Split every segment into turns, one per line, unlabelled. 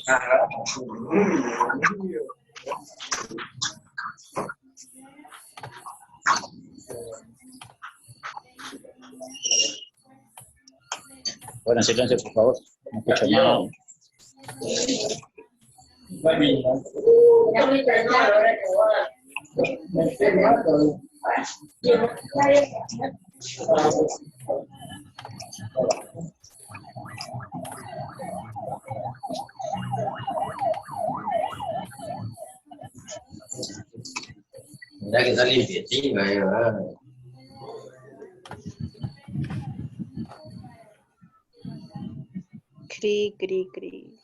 Ajá.
Bueno, silencio, por favor. No escucho nada.
Mira que está limpiecito ahí, ¿verdad?
Cri, cri, cri.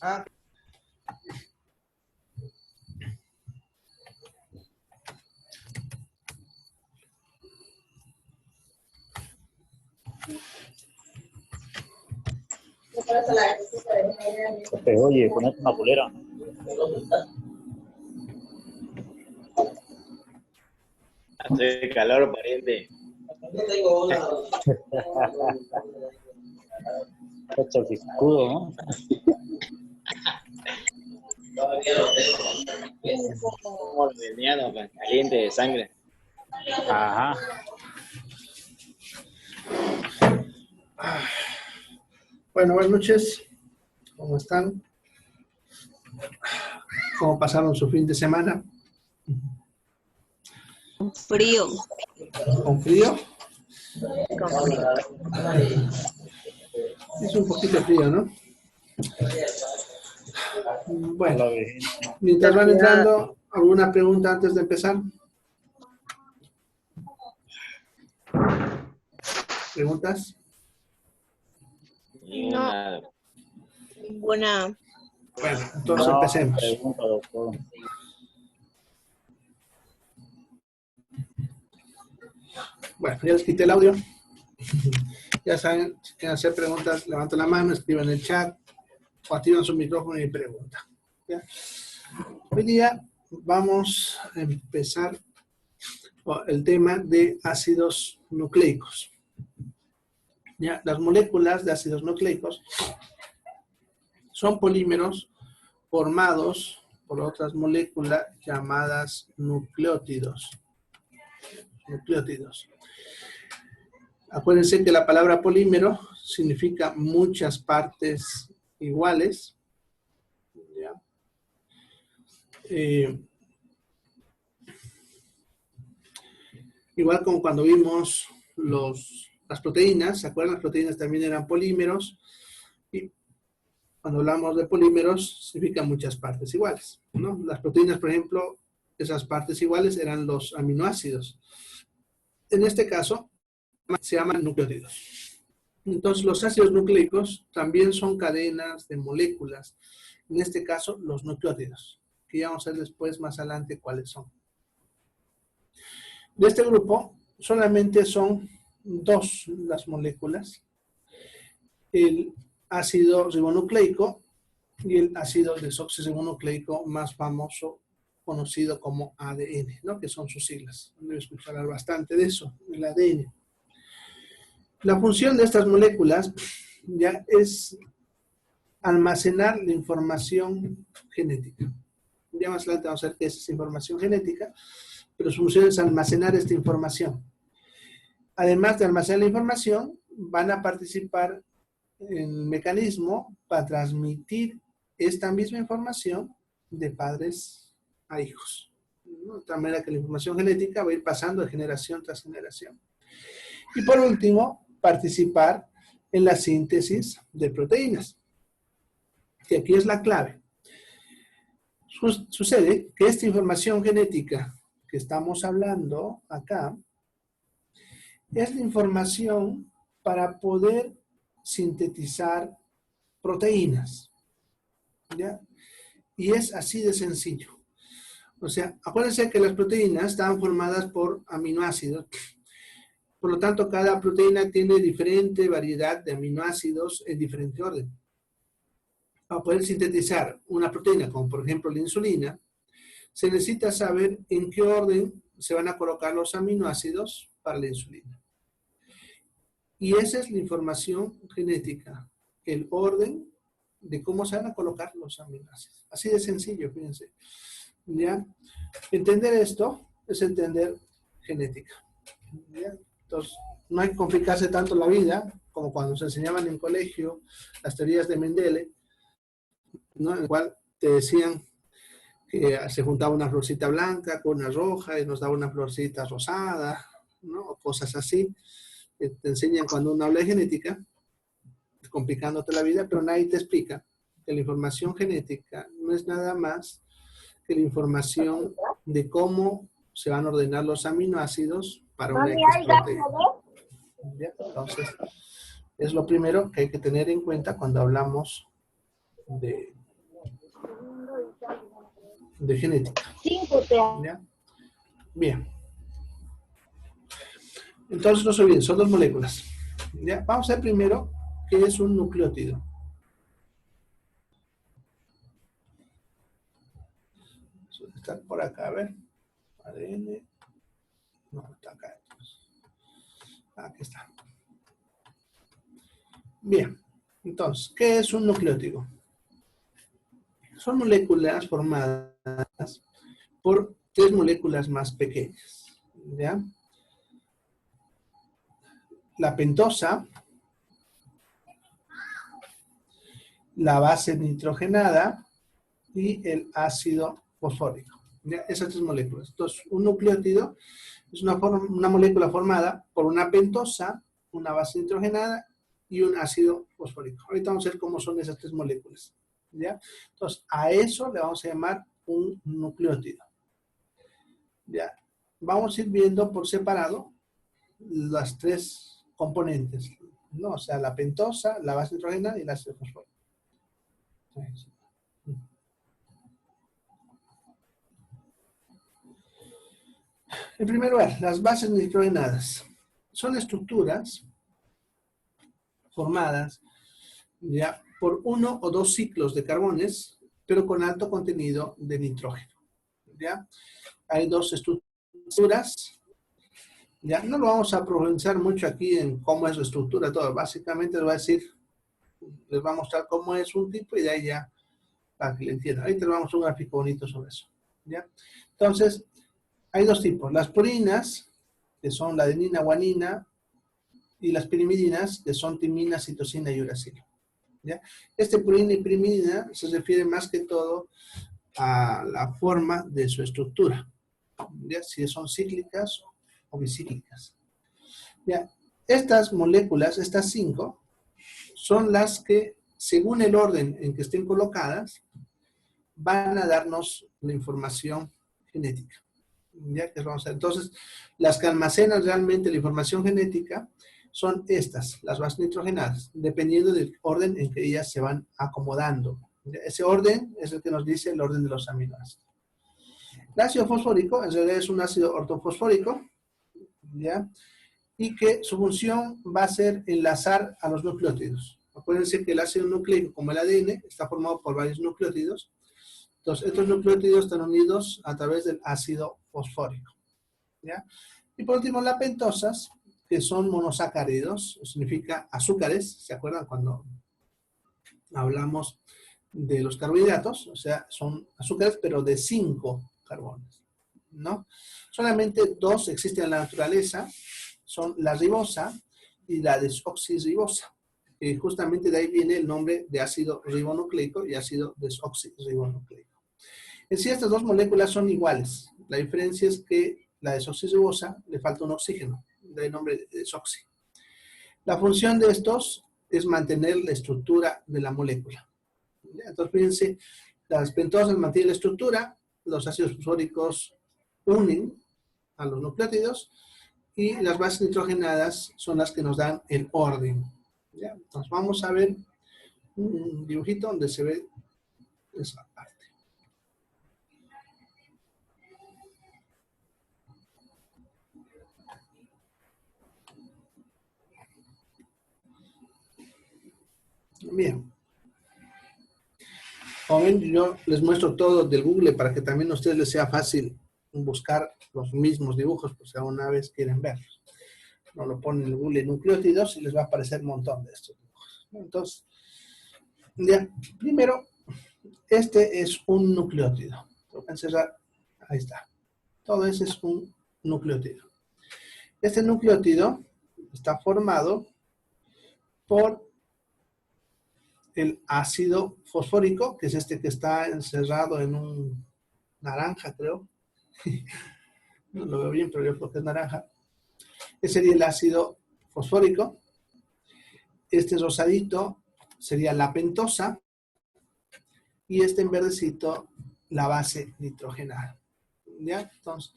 Ah.
Oye, ponete una polera.
Hace calor, pariente.
Echa el escudo, ¿no?
Como vendiano, caliente de sangre.
Ajá.
Bueno, buenas noches. ¿Cómo están? ¿Cómo pasaron su fin de semana?
Frío.
¿Con frío?
Con frío.
Es un poquito frío, ¿no? Bueno, mientras van entrando, ¿alguna pregunta antes de empezar? ¿Preguntas?
Ninguna.
Ninguna.
Bueno, entonces
No,
empecemos.
pregunta, doctor.
Bueno, ya les quité el audio. Ya saben, si quieren hacer preguntas, levanten la mano, escriban en el chat o activan su micrófono y preguntan. ¿Ya? Hoy día vamos a empezar el tema de ácidos nucleicos. ¿Ya? Las moléculas de ácidos nucleicos son polímeros formados por otras moléculas llamadas nucleótidos. Nucleótidos. Acuérdense que la palabra polímero significa muchas partes iguales. ¿Ya? Igual como cuando vimos las proteínas, ¿se acuerdan? Las proteínas también eran polímeros. Y cuando hablamos de polímeros, significa muchas partes iguales, ¿no? Las proteínas, por ejemplo, esas partes iguales eran los aminoácidos. En este caso, se llaman nucleótidos. Entonces, los ácidos nucleicos también son cadenas de moléculas. En este caso, los nucleótidos, que ya vamos a ver después, más adelante, cuáles son. De este grupo, solamente son dos las moléculas. El ácido ribonucleico y el ácido desoxirribonucleico más famoso conocido como ADN, ¿no? Que son sus siglas. Debe escuchar bastante de eso, el ADN. La función de estas moléculas ya es almacenar la información genética. Ya más adelante vamos a ver qué es esa información genética, pero su función es almacenar esta información. Además de almacenar la información, van a participar en el mecanismo para transmitir esta misma información de padres a hijos. ¿No? De tal manera que la información genética va a ir pasando de generación tras generación. Y por último, participar en la síntesis de proteínas, que aquí es la clave. Sucede que esta información genética que estamos hablando acá es la información para poder sintetizar proteínas, ¿ya? Y es así de sencillo. O sea, acuérdense que las proteínas están formadas por aminoácidos. Por lo tanto, cada proteína tiene diferente variedad de aminoácidos en diferente orden. Para poder sintetizar una proteína, como por ejemplo la insulina, se necesita saber en qué orden se van a colocar los aminoácidos para la insulina. Y esa es la información genética, el orden de cómo se van a colocar los aminoácidos. Así de sencillo, fíjense. ¿Ya? Entender esto es entender genética. ¿Ya? Entonces, no hay que complicarse tanto la vida como cuando nos enseñaban en colegio las teorías de Mendele, ¿no? En el cual te decían que se juntaba una florcita blanca con una roja y nos daba una florcita rosada, ¿no? O cosas así. Te enseñan cuando uno habla de genética, complicándote la vida, pero nadie te explica que la información genética no es nada más que la información de cómo se van a ordenar los aminoácidos para una X proteína. ¿Ya? Entonces, es lo primero que hay que tener en cuenta cuando hablamos de genética. ¿Ya? Bien. Entonces, no se olviden, son dos moléculas. ¿Ya? Vamos a ver primero qué es un nucleótido. Está por acá, a ver. ADN. No, está acá. Aquí está. Bien. Entonces, ¿qué es un nucleótido? Son moléculas formadas por 3 moléculas más pequeñas. ¿Ya? La pentosa, la base nitrogenada y el ácido fosfórico. ¿Ya? Esas 3 moléculas. Entonces, un nucleótido es una molécula formada por una pentosa, una base nitrogenada y un ácido fosfórico. Ahorita vamos a ver cómo son esas 3 moléculas. ¿Ya? Entonces, a eso le vamos a llamar un nucleótido. ¿Ya? Vamos a ir viendo por separado las 3 componentes, ¿no? O sea, la pentosa, la base nitrogenada y el ácido fosfórico. En primer lugar, las bases nitrogenadas son estructuras formadas ya por 1 o 2 ciclos de carbones, pero con alto contenido de nitrógeno. ¿Ya? Hay 2 estructuras. Ya no lo vamos a profundizar mucho aquí en cómo es la estructura, todo. Básicamente les voy a decir, les voy a mostrar cómo es un tipo y de ahí ya para que le entiendan. Ahí tenemos un gráfico bonito sobre eso. ¿Ya? Entonces, hay 2 tipos. Las purinas, que son la adenina, guanina, y las pirimidinas, que son timina, citosina y uracilo. ¿Ya? Purina y pirimidina se refiere más que todo a la forma de su estructura. ¿Ya? Si son cíclicas o bicíclicas. ¿Ya? Estas moléculas, estas 5, son las que, según el orden en que estén colocadas, van a darnos la información genética. ¿Ya? Entonces, las que almacenan realmente la información genética son estas, las bases nitrogenadas, dependiendo del orden en que ellas se van acomodando. ¿Ya? Ese orden es el que nos dice el orden de los aminoácidos. El ácido fosfórico, en realidad es un ácido ortofosfórico, ¿ya? Y que su función va a ser enlazar a los nucleótidos. Acuérdense que el ácido nucleico, como el ADN, está formado por varios nucleótidos. Entonces, estos nucleótidos están unidos a través del ácido fosfórico. ¿Ya? Y por último, las pentosas, que son monosacáridos, significa azúcares. ¿Se acuerdan cuando hablamos de los carbohidratos? O sea, son azúcares, pero de 5 carbones, ¿no? Solamente 2 existen en la naturaleza, son la ribosa y la desoxirribosa. Y justamente de ahí viene el nombre de ácido ribonucleico y ácido desoxirribonucleico. En sí, estas dos moléculas son iguales. La diferencia es que la desoxirribosa le falta un oxígeno, del nombre de desoxi. La función de estos es mantener la estructura de la molécula. Entonces, fíjense, las pentosas mantienen la estructura, los ácidos fosfóricos unen a los nucleótidos y las bases nitrogenadas son las que nos dan el orden. ¿Ya? Entonces, vamos a ver un dibujito donde se ve esa parte. Bien. Como ven, yo les muestro todo del Google para que también a ustedes les sea fácil buscar los mismos dibujos, pues si alguna vez quieren verlos. No lo ponen en el Google nucleótidos y les va a aparecer un montón de estos dibujos. Entonces, ya, primero, este es un nucleótido. Lo voy a encerrar. Ahí está. Todo ese es un nucleótido. Este nucleótido está formado por el ácido fosfórico, que es este que está encerrado en un naranja, creo. No lo veo bien, pero yo creo que es naranja. Ese sería el ácido fosfórico. Este rosadito sería la pentosa. Y este en verdecito, la base nitrogenada. ¿Ya? Entonces,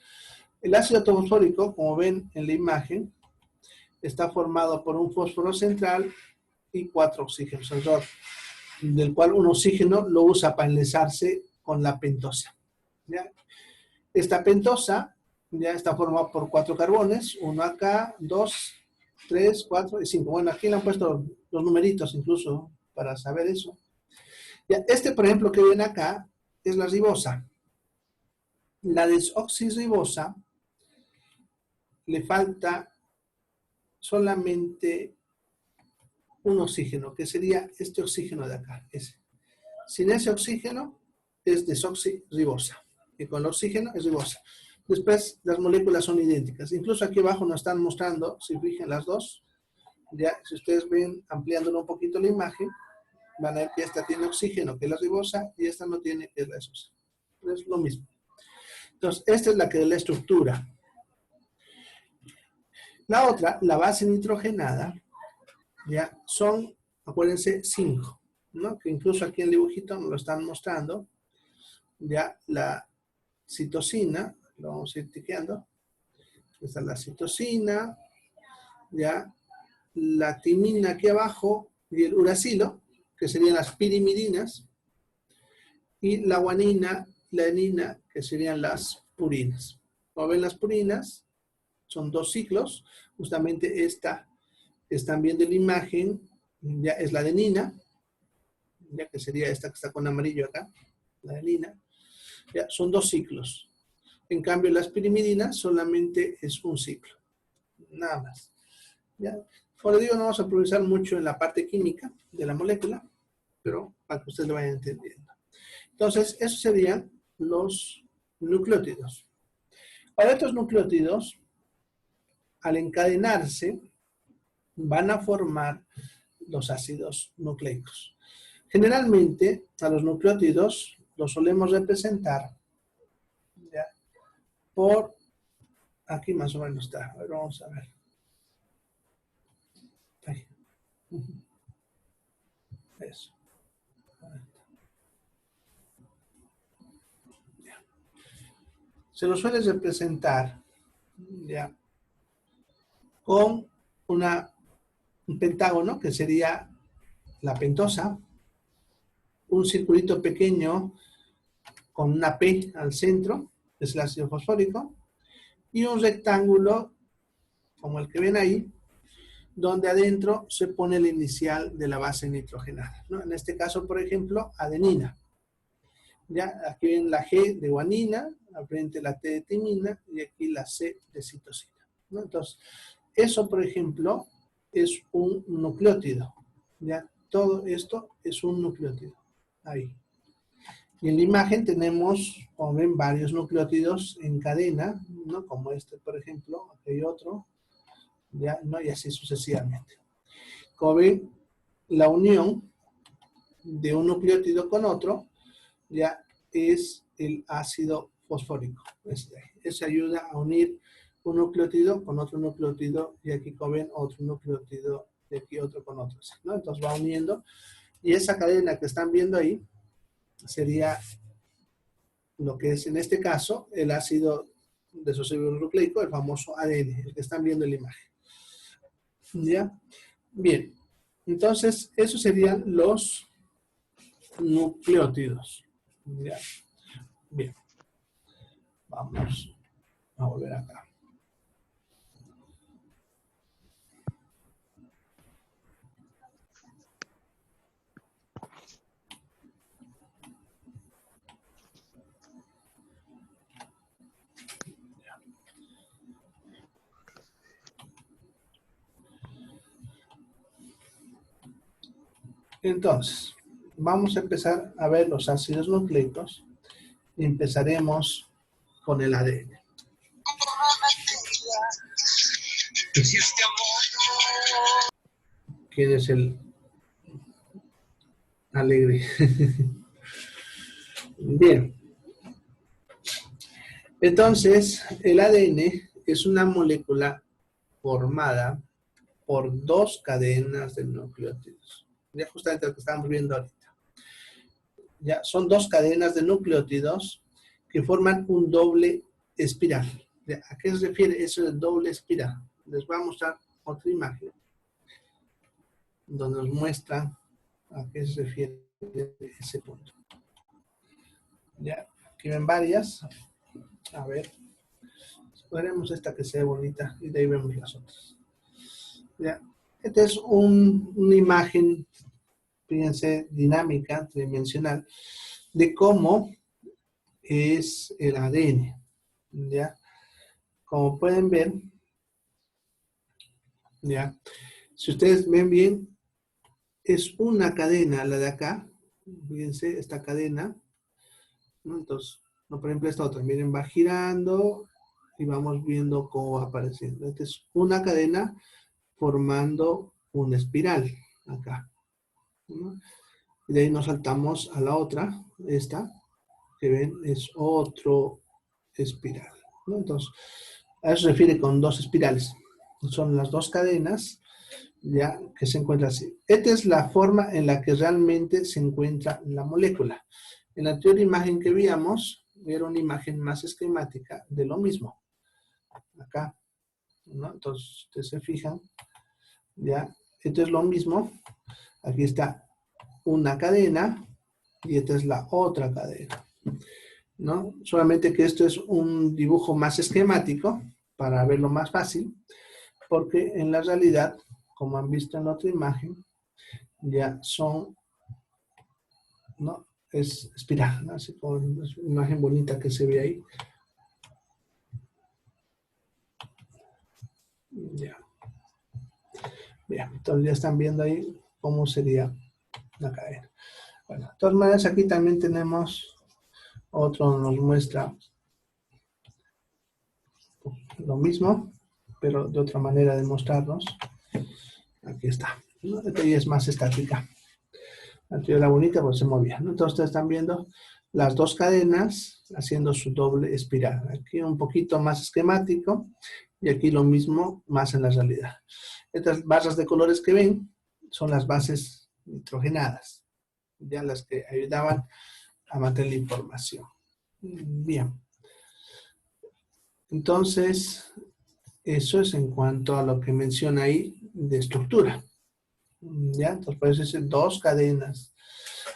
el ácido fosfórico, como ven en la imagen, está formado por un fósforo central y 4 oxígenos alrededor, del cual un oxígeno lo usa para enlazarse con la pentosa. ¿Ya? Esta pentosa ya está formada por 4 carbones, uno acá, 2, 3, 4 y 5. Bueno, aquí le han puesto los numeritos incluso para saber eso. Ya, este, por ejemplo, que ven acá, es la ribosa. La desoxirribosa le falta solamente un oxígeno, que sería este oxígeno de acá. Ese. Sin ese oxígeno es desoxirribosa. Y con el oxígeno es ribosa. Después las moléculas son idénticas. Incluso aquí abajo nos están mostrando, si fijan las dos, ya si ustedes ven ampliándolo un poquito la imagen, van a ver que esta tiene oxígeno, que es la ribosa, y esta no tiene, que es la desoxi. Es lo mismo. Entonces, esta es la que da la estructura. La otra, la base nitrogenada, ya son, acuérdense, 5, ¿no? Que incluso aquí en el dibujito nos lo están mostrando. Ya la citosina, lo vamos a ir tiqueando. Esta es la citosina, ya la timina aquí abajo y el uracilo, que serían las pirimidinas, y la guanina, la adenina, que serían las purinas. Como ven, las purinas son 2 ciclos, justamente esta que están viendo en la imagen, ya es la adenina, ya que sería esta que está con amarillo acá, la adenina, ya son 2 ciclos. En cambio, las pirimidinas solamente es un ciclo, nada más. ¿Ya? Como les digo, no vamos a profundizar mucho en la parte química de la molécula, pero para que ustedes lo vayan entendiendo. Entonces, esos serían los nucleótidos. Para estos nucleótidos, al encadenarse, van a formar los ácidos nucleicos. Generalmente, a los nucleótidos los solemos representar, ¿ya?, por, aquí más o menos está, a ver, vamos a ver. Ahí. Eso. Se lo suele representar, ya, con un pentágono, que sería la pentosa, un circulito pequeño con una P al centro, que es el ácido fosfórico, y un rectángulo, como el que ven ahí, donde adentro se pone la inicial de la base nitrogenada, ¿no? En este caso, por ejemplo, adenina. Ya, aquí ven la G de guanina, al frente la T de timina y aquí la C de citosina, ¿no? Entonces, eso, por ejemplo, es un nucleótido. Ya, todo esto es un nucleótido. Ahí. Y en la imagen tenemos, como ven, varios nucleótidos en cadena, ¿no? Como este, por ejemplo, aquí hay otro, ya, ¿no? Y así sucesivamente. Como ven, la unión de un nucleótido con otro, ya es el ácido fosfórico. Eso ayuda a unir un nucleótido con otro nucleótido, y aquí como ven otro nucleótido, y aquí otro con otro, ¿no? Entonces va uniendo, y esa cadena que están viendo ahí sería lo que es en este caso el ácido desoxirribonucleico, el famoso ADN, el que están viendo en la imagen. ¿Ya? Bien. Entonces, esos serían los nucleótidos. ¿Ya? Bien. Vamos a volver acá. Entonces, vamos a empezar a ver los ácidos nucleicos y empezaremos con el ADN. ¿Quién es el alegre? Bien. Entonces, el ADN es una molécula formada por dos cadenas de nucleótidos. Ya justamente lo que estamos viendo ahorita. Ya, son dos cadenas de nucleótidos que forman un doble espiral. ¿A qué se refiere eso del doble espiral? Les voy a mostrar otra imagen donde nos muestra a qué se refiere ese punto. Ya, aquí ven varias. A ver, veremos esta que sea bonita y de ahí vemos las otras. Ya, esta es una imagen, fíjense, dinámica, tridimensional, de cómo es el ADN. ¿Ya? Como pueden ver, ¿ya? Si ustedes ven bien, es una cadena la de acá. Fíjense, esta cadena, ¿no? Entonces, no, por ejemplo, esta otra, miren, va girando y vamos viendo cómo va apareciendo. Esta es una cadena formando una espiral acá, ¿no? Y de ahí nos saltamos a la otra, esta, que ven, es otro espiral, ¿no? Entonces, a eso se refiere con dos espirales. Son las dos cadenas, ya, que se encuentran así. Esta es la forma en la que realmente se encuentra la molécula. En la anterior imagen que veíamos, era una imagen más esquemática de lo mismo. Acá, ¿no? Entonces, ustedes se fijan, ya, esto es lo mismo. Aquí está una cadena y esta es la otra cadena, ¿no? Solamente que esto es un dibujo más esquemático para verlo más fácil, porque en la realidad, como han visto en la otra imagen, ya son, ¿no? Es espiral, ¿no? Así como una imagen bonita que se ve ahí. Ya. Bien, entonces ya están viendo ahí cómo sería la cadena. Bueno, de todas maneras aquí también tenemos otro, nos muestra lo mismo, pero de otra manera de mostrarnos. Aquí está, ¿no? Esta ya es más estática. Antes era bonita, pues se movía, ¿no? Entonces ustedes están viendo las dos cadenas haciendo su doble espiral. Aquí un poquito más esquemático y aquí lo mismo más en la realidad. Estas barras de colores que ven son las bases nitrogenadas, ya las que ayudaban a mantener la información. Bien. Entonces, eso es en cuanto a lo que menciona ahí de estructura. ¿Ya? Entonces, puede ser dos cadenas.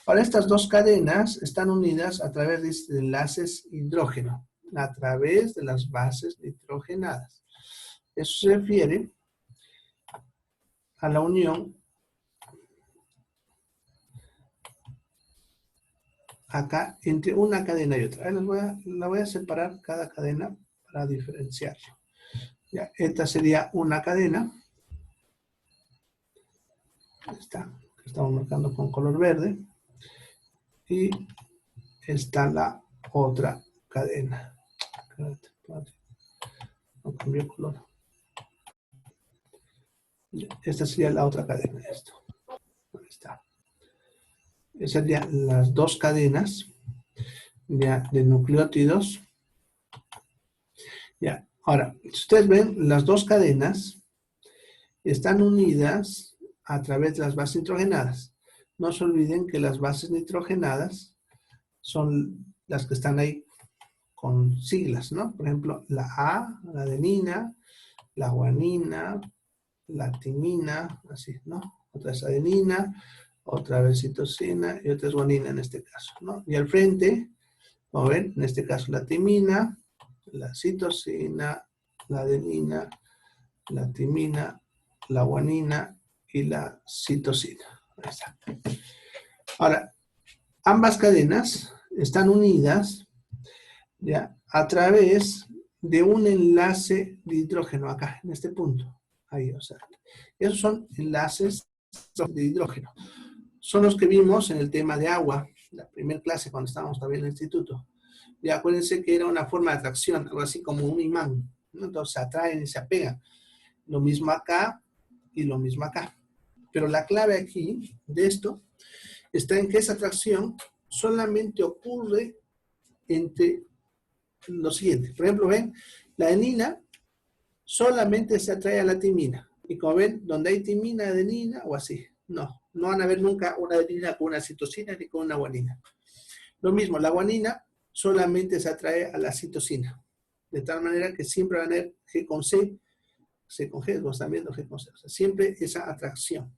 Ahora, estas dos cadenas están unidas a través de enlaces hidrógeno, a través de las bases nitrogenadas. Eso se refiere a la unión acá entre una cadena y otra. La voy a separar cada cadena para diferenciarlo. Ya, esta sería una cadena. Esta que estamos marcando con color verde. Y está la otra cadena. Espérate. No cambió color. Esta sería la otra cadena. Esto. Ahí está. Esas serían las dos cadenas ya, de nucleótidos. Ya. Ahora, si ustedes ven, las dos cadenas están unidas a través de las bases nitrogenadas. No se olviden que las bases nitrogenadas son las que están ahí con siglas, ¿no? Por ejemplo, la A, la adenina, la guanina, la timina, así, ¿no? Otra es adenina, otra vez citosina y otra es guanina en este caso, ¿no? Y al frente, como ven, en este caso la timina, la citosina, la adenina, la timina, la guanina y la citosina. Ahí está. Ahora, ambas cadenas están unidas ya a través de un enlace de hidrógeno acá, en este punto. Ahí, o sea, esos son enlaces de hidrógeno. Son los que vimos en el tema de agua, la primera clase cuando estábamos todavía en el instituto. Y acuérdense que era una forma de atracción, algo así como un imán, ¿no? Entonces se atraen y se apegan. Lo mismo acá y lo mismo acá. Pero la clave aquí de esto está en que esa atracción solamente ocurre entre lo siguiente. Por ejemplo, ven, la adenina solamente se atrae a la timina. Y como ven, donde hay timina, adenina o así. No van a ver nunca una adenina con una citosina ni con una guanina. Lo mismo, la guanina solamente se atrae a la citosina. De tal manera que siempre van a ver G con C, C con G, lo están viendo G con C. O sea, siempre esa atracción.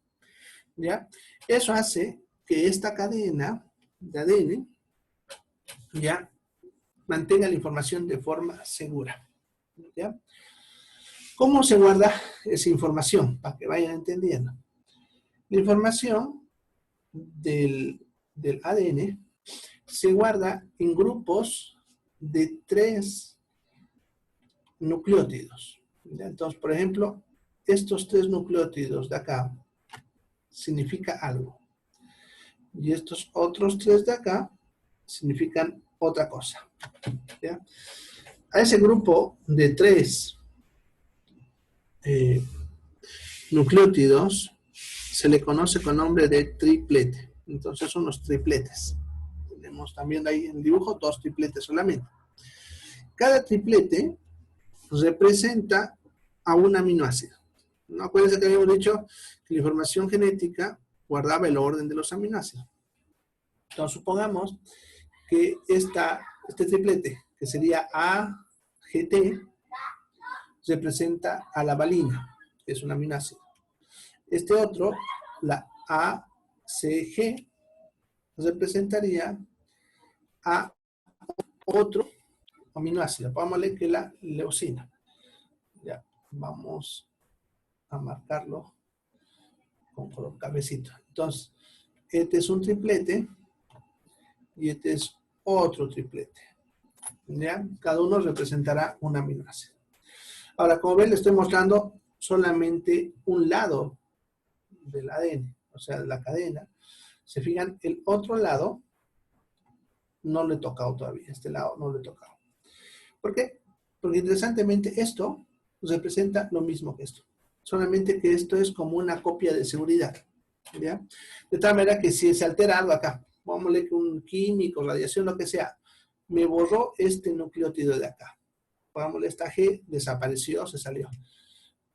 ¿Ya? Eso hace que esta cadena de ADN ya mantenga la información de forma segura. ¿Ya? ¿Cómo se guarda esa información? Para que vayan entendiendo. La información del ADN se guarda en grupos de 3 nucleótidos. ¿Ya? Entonces, por ejemplo, estos 3 nucleótidos de acá significa algo. Y estos otros 3 de acá significan otra cosa. ¿Ya? A ese grupo de 3 nucleótidos se le conoce con nombre de triplete. Entonces son los tripletes. Tenemos también ahí en el dibujo 2 tripletes solamente. Cada triplete representa a un aminoácido. ¿No? Acuérdense que habíamos dicho que la información genética guardaba el orden de los aminoácidos. Entonces supongamos que este triplete, que sería AGT, representa a la valina, que es un aminoácido. Este otro, la ACG, representaría a otro aminoácido. Pongámosle que la leucina. Ya, vamos a marcarlo con color cabecito. Entonces, este es un triplete y este es otro triplete. ¿Ya? Cada uno representará un aminoácido. Ahora, como ven, le estoy mostrando solamente un lado del ADN, o sea, de la cadena. Se fijan, el otro lado no le he tocado todavía. Este lado no le he tocado. ¿Por qué? Porque interesantemente esto representa lo mismo que esto. Solamente que esto es como una copia de seguridad. ¿Ya? De tal manera que si se altera algo acá, vámonos que un químico, radiación, lo que sea, me borró este nucleótido de acá. Pongámosle esta G, desapareció, se salió.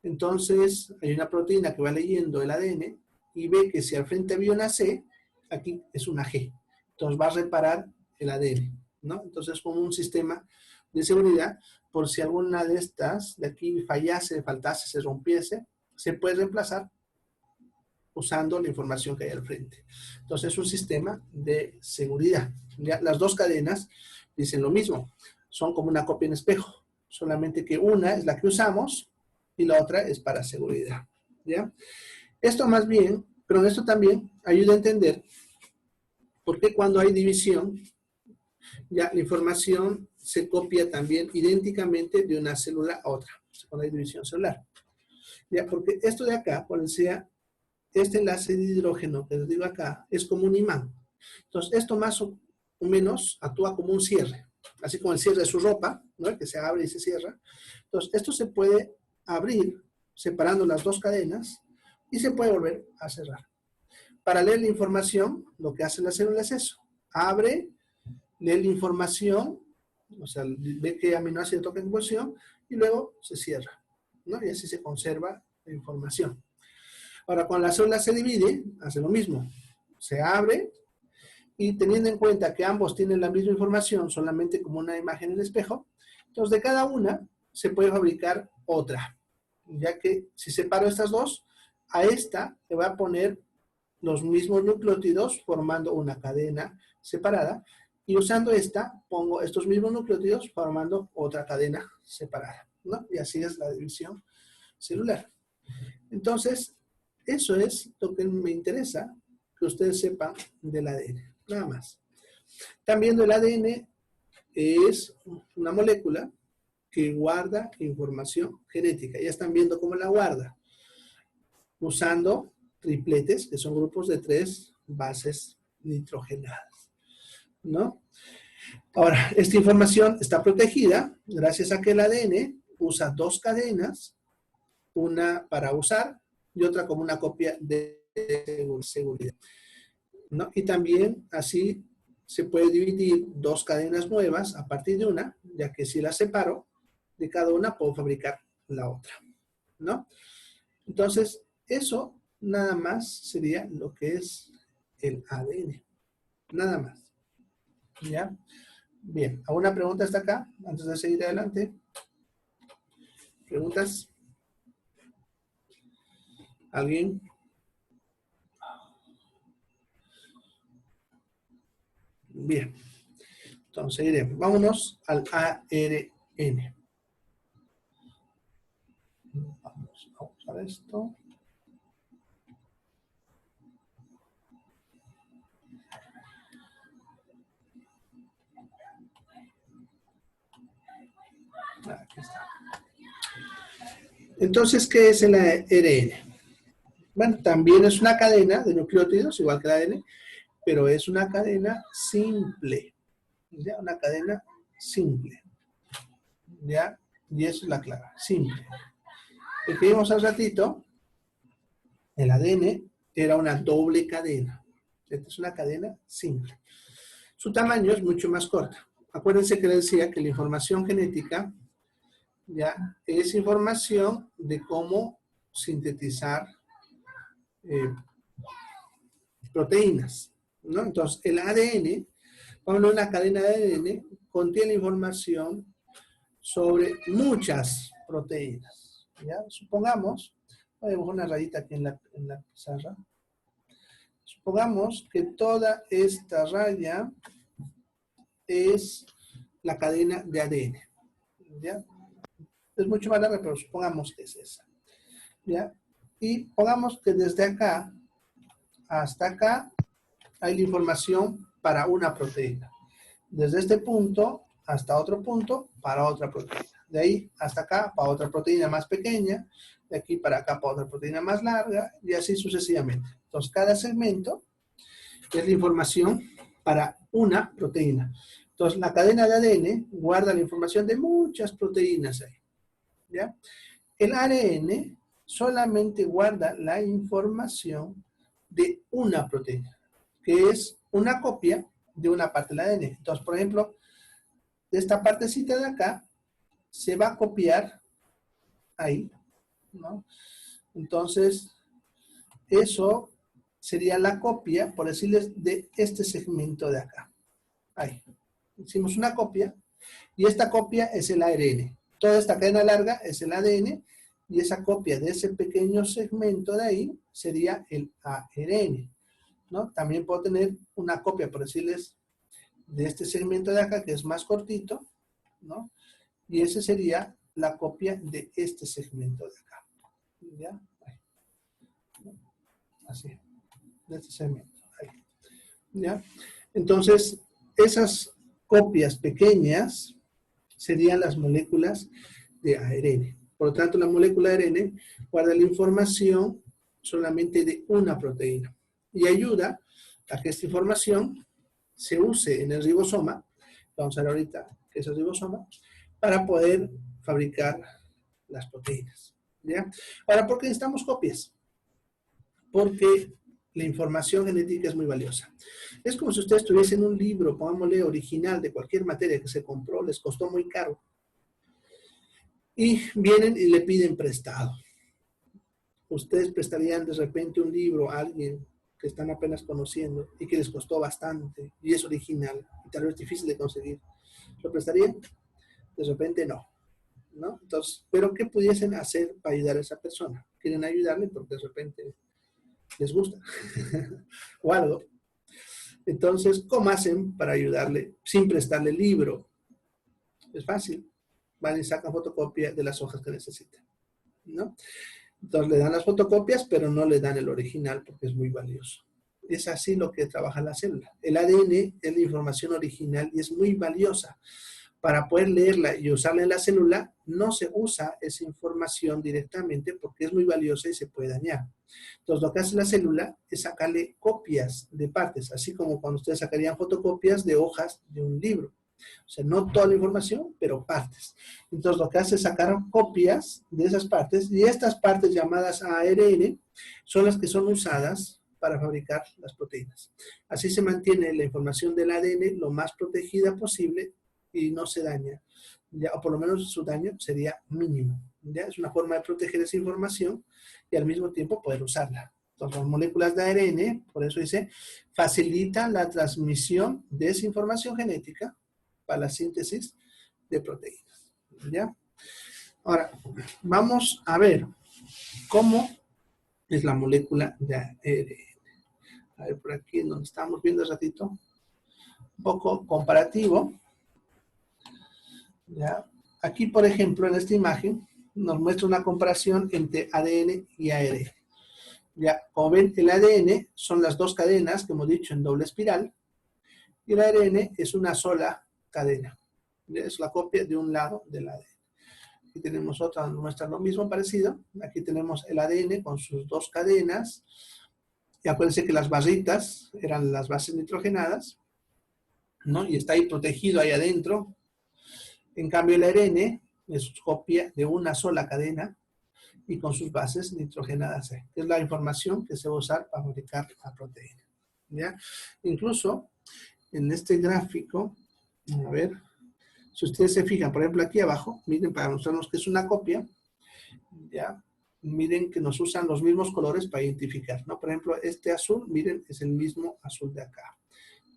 Entonces, hay una proteína que va leyendo el ADN y ve que si al frente había una C, aquí es una G. Entonces va a reparar el ADN, ¿no? Entonces, como un sistema de seguridad, por si alguna de estas de aquí fallase, faltase, se rompiese, se puede reemplazar usando la información que hay al frente. Entonces, es un sistema de seguridad. ¿Ya? Las dos cadenas dicen lo mismo. Son como una copia en espejo. Solamente que una es la que usamos y la otra es para seguridad. ¿Ya? Esto más bien, pero esto también ayuda a entender Porque cuando hay división, ya la información se copia también idénticamente de una célula a otra, cuando hay división celular. Ya, porque esto de acá, cuando sea este enlace de hidrógeno que les digo acá, es como un imán. Entonces, esto más o menos actúa como un cierre, así como el cierre de su ropa, ¿no? Que se abre y se cierra. Entonces, esto se puede abrir separando las dos cadenas y se puede volver a cerrar. Para leer la información, lo que hace la célula es eso. Abre, lee la información, o sea, ve qué aminoácido toca en posición y luego se cierra, ¿no? Y así se conserva la información. Ahora, cuando la célula se divide, hace lo mismo. Se abre y teniendo en cuenta que ambos tienen la misma información, solamente como una imagen en el espejo, entonces de cada una se puede fabricar otra. Ya que si separo estas dos, a esta le voy a poner los mismos nucleótidos formando una cadena separada y usando esta pongo estos mismos nucleótidos formando otra cadena separada, ¿no? Y así es la división celular. Entonces, eso es lo que me interesa que ustedes sepan del ADN, nada más. También el ADN es una molécula que guarda información genética. Ya están viendo cómo la guarda. Usando tripletes, que son grupos de 3 bases nitrogenadas, ¿no? Ahora, esta información está protegida gracias a que el ADN usa 2 cadenas, una para usar y otra como una copia de seguridad, ¿no? Y también así se puede dividir 2 cadenas nuevas a partir de una, ya que si las separo de cada una puedo fabricar la otra, ¿no? Entonces, eso nada más sería lo que es el ADN. Nada más. ¿Ya? Bien, ¿alguna pregunta hasta acá? Antes de seguir adelante. ¿Preguntas? ¿Alguien? Bien. Entonces, seguiremos. Vámonos al ARN. Vamos a usar esto. Aquí está. Entonces, ¿qué es el ARN? Bueno, también es una cadena de nucleótidos, igual que el ADN, pero es una cadena simple. ¿Ya? Una cadena simple. ¿Ya? Y eso es la clave, simple. El que vimos hace ratito, el ADN era una doble cadena. Esta es una cadena simple. Su tamaño es mucho más corto. Acuérdense que les decía que la información genética ya es información de cómo sintetizar proteínas, ¿no? Entonces, el ADN, cuando una cadena de ADN contiene información sobre muchas proteínas, ¿ya? Supongamos, voy a dibujar una rayita aquí en la pizarra. Supongamos que toda esta raya es la cadena de ADN, ¿ya? Es mucho más larga, pero supongamos que es esa, ¿ya? Y pongamos que desde acá hasta acá hay la información para una proteína. Desde este punto hasta otro punto para otra proteína. De ahí hasta acá para otra proteína más pequeña. De aquí para acá para otra proteína más larga. Y así sucesivamente. Entonces, cada segmento es la información para una proteína. Entonces, la cadena de ADN guarda la información de muchas proteínas ahí. ¿Ya? El ARN solamente guarda la información de una proteína, que es una copia de una parte del ADN. Entonces, por ejemplo, de esta partecita de acá, se va a copiar ahí, ¿no? Entonces, eso sería la copia, por decirles, de este segmento de acá. Ahí. Hicimos una copia, y esta copia es el ARN. Toda esta cadena larga es el ADN, y esa copia de ese pequeño segmento de ahí sería el ARN, ¿no? También puedo tener una copia, por decirles, de este segmento de acá, que es más cortito, ¿no? Y ese sería la copia de este segmento de acá. ¿Ya? Ahí. Así. De este segmento. Ahí. ¿Ya? Entonces, esas copias pequeñas serían las moléculas de ARN. Por lo tanto, la molécula de ARN guarda la información solamente de una proteína y ayuda a que esta información se use en el ribosoma, vamos a ver ahorita qué es el ribosoma, para poder fabricar las proteínas. ¿Ya? Ahora, ¿por qué necesitamos copias? Porque la información genética es muy valiosa. Es como si ustedes tuviesen un libro, pongámosle original, de cualquier materia que se compró, les costó muy caro, y vienen y le piden prestado. Ustedes prestarían de repente un libro a alguien que están apenas conociendo y que les costó bastante y es original y tal vez difícil de conseguir. ¿Lo prestarían? De repente no. ¿No? Entonces, pero ¿qué pudiesen hacer para ayudar a esa persona? Quieren ayudarle porque de repente les gusta o algo. Entonces, ¿cómo hacen para ayudarle sin prestarle el libro? Es fácil. Van y sacan fotocopia de las hojas que necesitan, ¿no? Entonces le dan las fotocopias, pero no le dan el original porque es muy valioso. Es así lo que trabaja la célula. El ADN es la información original y es muy valiosa. Para poder leerla y usarla en la célula, no se usa esa información directamente porque es muy valiosa y se puede dañar. Entonces, lo que hace la célula es sacarle copias de partes, así como cuando ustedes sacarían fotocopias de hojas de un libro. O sea, no toda la información, pero partes. Entonces, lo que hace es sacar copias de esas partes y estas partes llamadas ARN son las que son usadas para fabricar las proteínas. Así se mantiene la información del ADN lo más protegida posible y no se daña, ¿ya? O por lo menos su daño sería mínimo, ¿ya? Es una forma de proteger esa información y al mismo tiempo poder usarla. Entonces, las moléculas de ARN, por eso dice, facilitan la transmisión de esa información genética para la síntesis de proteínas, ¿ya? Ahora, vamos a ver cómo es la molécula de ARN. A ver, por aquí donde estábamos viendo hace ratito, un poco comparativo. ¿Ya? Aquí, por ejemplo, en esta imagen, nos muestra una comparación entre ADN y ARN. Ya, como ven, el ADN son las dos cadenas que hemos dicho en doble espiral, y el ARN es una sola cadena. ¿Ya? Es la copia de un lado del ADN. Aquí tenemos otra donde muestra lo mismo, parecido. Aquí tenemos el ADN con sus dos cadenas. Y acuérdense que las barritas eran las bases nitrogenadas, ¿no? Y está ahí protegido ahí adentro. En cambio, el ARN es copia de una sola cadena y con sus bases nitrogenadas, que es la información que se va a usar para fabricar la proteína. ¿Ya? Incluso en este gráfico, a ver, si ustedes se fijan, por ejemplo, aquí abajo, miren, para mostrarnos que es una copia, ¿ya? Miren que nos usan los mismos colores para identificar, ¿no? Por ejemplo, este azul, miren, es el mismo azul de acá.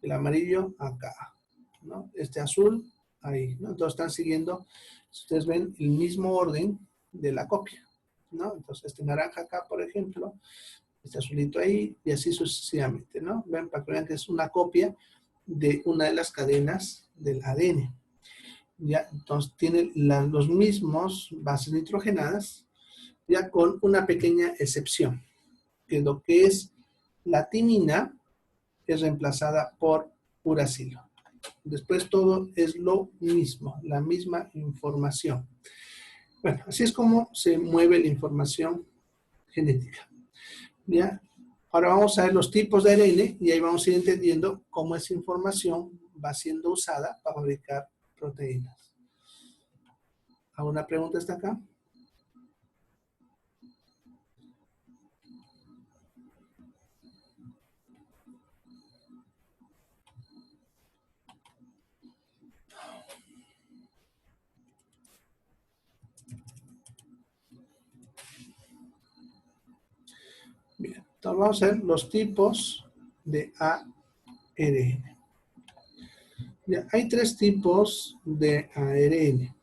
El amarillo acá, ¿no? Este azul ahí, ¿no? Entonces están siguiendo, si ustedes ven, el mismo orden de la copia, ¿no? Entonces este naranja acá, por ejemplo, este azulito ahí, y así sucesivamente, ¿no? Ven, para que vean que es una copia de una de las cadenas del ADN. ¿Ya? Entonces tiene los mismos bases nitrogenadas, ya con una pequeña excepción, que lo que es la timina es reemplazada por uracilo. Después todo es lo mismo, la misma información. Bueno, así es como se mueve la información genética. ¿Ya? Ahora vamos a ver los tipos de ARN y ahí vamos a ir entendiendo cómo esa información va siendo usada para fabricar proteínas. ¿Alguna pregunta hasta acá? Bien, entonces vamos a ver los tipos de ARN. Ya, hay tres tipos de ARN.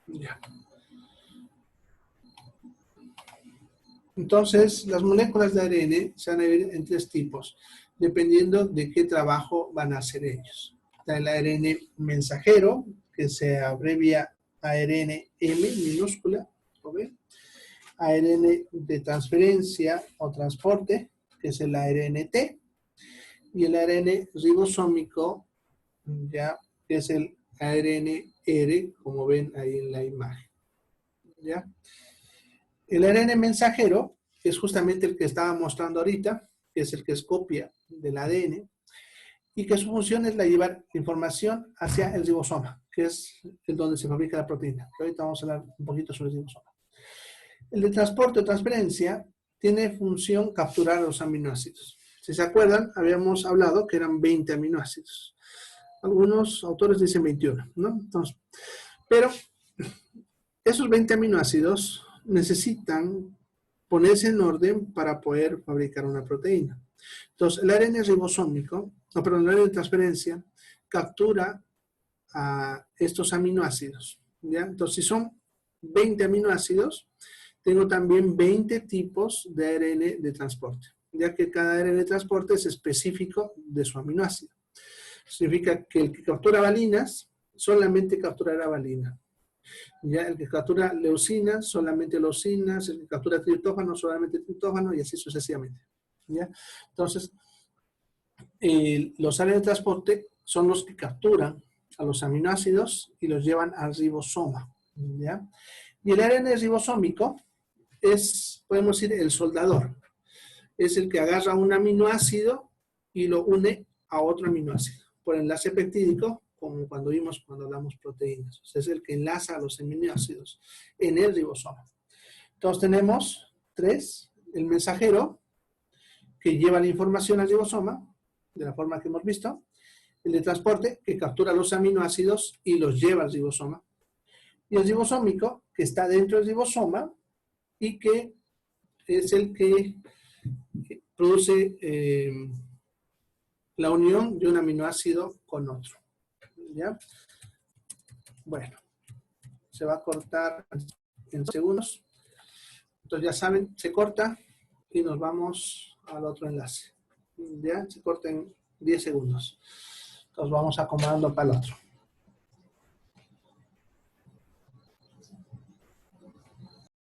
Ya. Entonces, las moléculas de ARN se van a dividir en tres tipos, dependiendo de qué trabajo van a hacer ellos. Está el ARN mensajero, que se abrevia ARN-M minúscula, ¿lo ven? ARN de transferencia o transporte, que es el ARNT, y el ARN ribosómico, ya, que es el ARNR, como ven ahí en la imagen. ¿Ya? El ARN mensajero, que es justamente el que estaba mostrando ahorita, que es el que es copia del ADN, y que su función es la llevar información hacia el ribosoma, que es el donde se fabrica la proteína. Ahorita vamos a hablar un poquito sobre el ribosoma. El de transporte o transferencia tiene función capturar los aminoácidos. Si se acuerdan, habíamos hablado que eran 20 aminoácidos. Algunos autores dicen 21, ¿no? Entonces, pero esos 20 aminoácidos necesitan ponerse en orden para poder fabricar una proteína. Entonces, el ARN ribosómico, no, perdón, el ARN de transferencia captura a estos aminoácidos, ¿ya? Entonces, si son 20 aminoácidos, tengo también 20 tipos de ARN de transporte, ya que cada ARN de transporte es específico de su aminoácido. Significa que el que captura valinas solamente capturará valina. Ya el que captura leucinas, solamente leucinas, el que captura triptófano, solamente triptófano, y así sucesivamente. ¿Ya? Entonces, los ARN de transporte son los que capturan a los aminoácidos y los llevan al ribosoma. ¿Ya? Y el ARN ribosómico es, podemos decir, el soldador. Es el que agarra un aminoácido y lo une a otro aminoácido por enlace peptídico, como cuando hablamos proteínas. O sea, es el que enlaza a los aminoácidos en el ribosoma. Entonces tenemos 3. El mensajero, que lleva la información al ribosoma, de la forma que hemos visto. El de transporte, que captura los aminoácidos y los lleva al ribosoma. Y el ribosómico, que está dentro del ribosoma y que es el que produce la unión de un aminoácido con otro. ¿Ya? Bueno, se va a cortar en segundos. Entonces ya saben, se corta y nos vamos al otro enlace. ¿Ya? Se corta en 10 segundos. Entonces vamos acomodando para el otro.